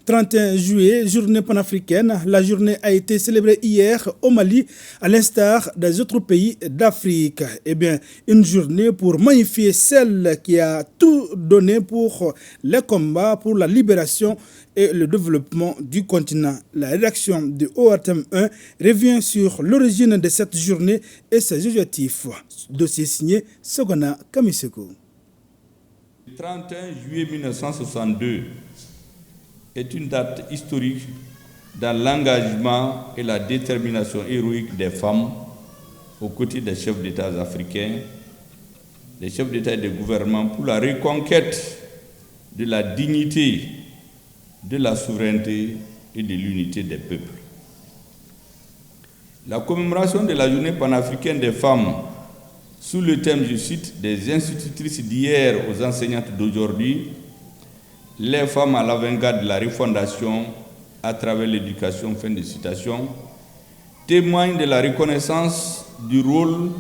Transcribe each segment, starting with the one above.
31 juillet, journée panafricaine. La journée a été célébrée hier au Mali, à l'instar des autres pays d'Afrique. Eh bien, une journée pour magnifier celle qui a tout donné pour les combats, pour la libération et le développement du continent. La rédaction de ORTM 1 revient sur l'origine de cette journée et ses objectifs. Dossier signé Sogona Kamiseko. Le 31 juillet 1962 est une date historique dans l'engagement et la détermination héroïque des femmes aux côtés des chefs d'État africains, des chefs d'État et des gouvernements pour la reconquête de la dignité, de la souveraineté et de l'unité des peuples. La commémoration de la journée panafricaine des femmes sous le thème, je cite, des institutrices d'hier aux enseignantes d'aujourd'hui, les femmes à l'avant-garde de la refondation à travers l'éducation, fin de citation, témoigne de la reconnaissance du rôle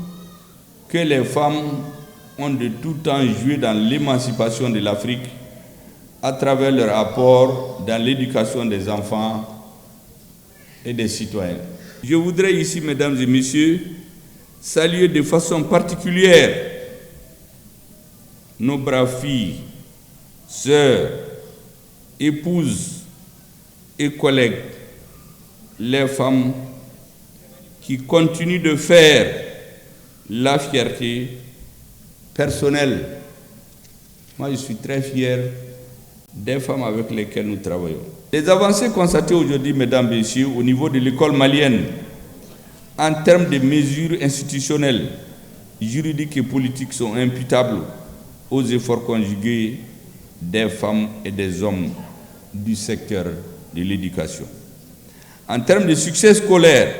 que les femmes ont de tout temps joué dans l'émancipation de l'Afrique à travers leur apport dans l'éducation des enfants et des citoyens. Je voudrais ici, mesdames et messieurs, saluer de façon particulière nos braves filles, sœurs, épouses et collègues, les femmes qui continuent de faire la fierté personnelle. Moi, je suis très fier des femmes avec lesquelles nous travaillons. Les avancées constatées aujourd'hui, mesdames et messieurs, au niveau de l'école malienne, en termes de mesures institutionnelles, juridiques et politiques sont imputables aux efforts conjugués des femmes et des hommes du secteur de l'éducation. En termes de succès scolaire,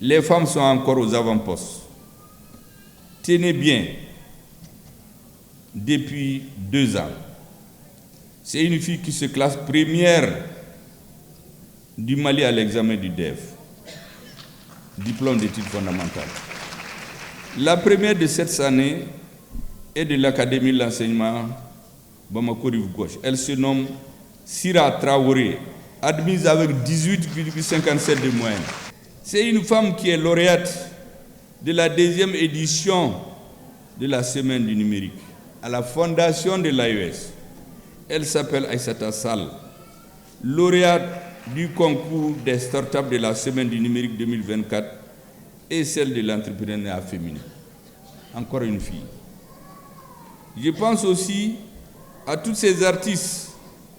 les femmes sont encore aux avant-postes. Tenez bien, depuis 2 ans, c'est une fille qui se classe première du Mali à l'examen du DEF, diplôme d'études fondamentales. La première de cette année est de l'Académie de l'enseignement Bamako Rive Gauche. Elle se nomme Sira Traoré, admise avec 18,57 de moyenne. C'est une femme qui est lauréate de la 2e édition de la Semaine du numérique à la fondation de l'AES. Elle s'appelle Aïssata Sall, lauréate du concours des startups de la Semaine du numérique 2024 et celle de l'entrepreneuriat féminin. Encore une fille. Je pense aussi à tous ces artistes,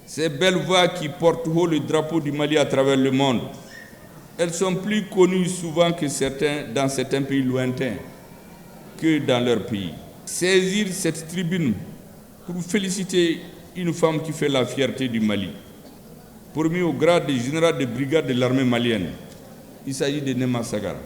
ces belles voix qui portent haut le drapeau du Mali à travers le monde. Elles sont plus connues souvent que dans certains pays lointains que dans leur pays. Saisir cette tribune pour féliciter une femme qui fait la fierté du Mali, promu au grade de général de brigade de l'armée malienne. Il s'agit de Nema Sagara.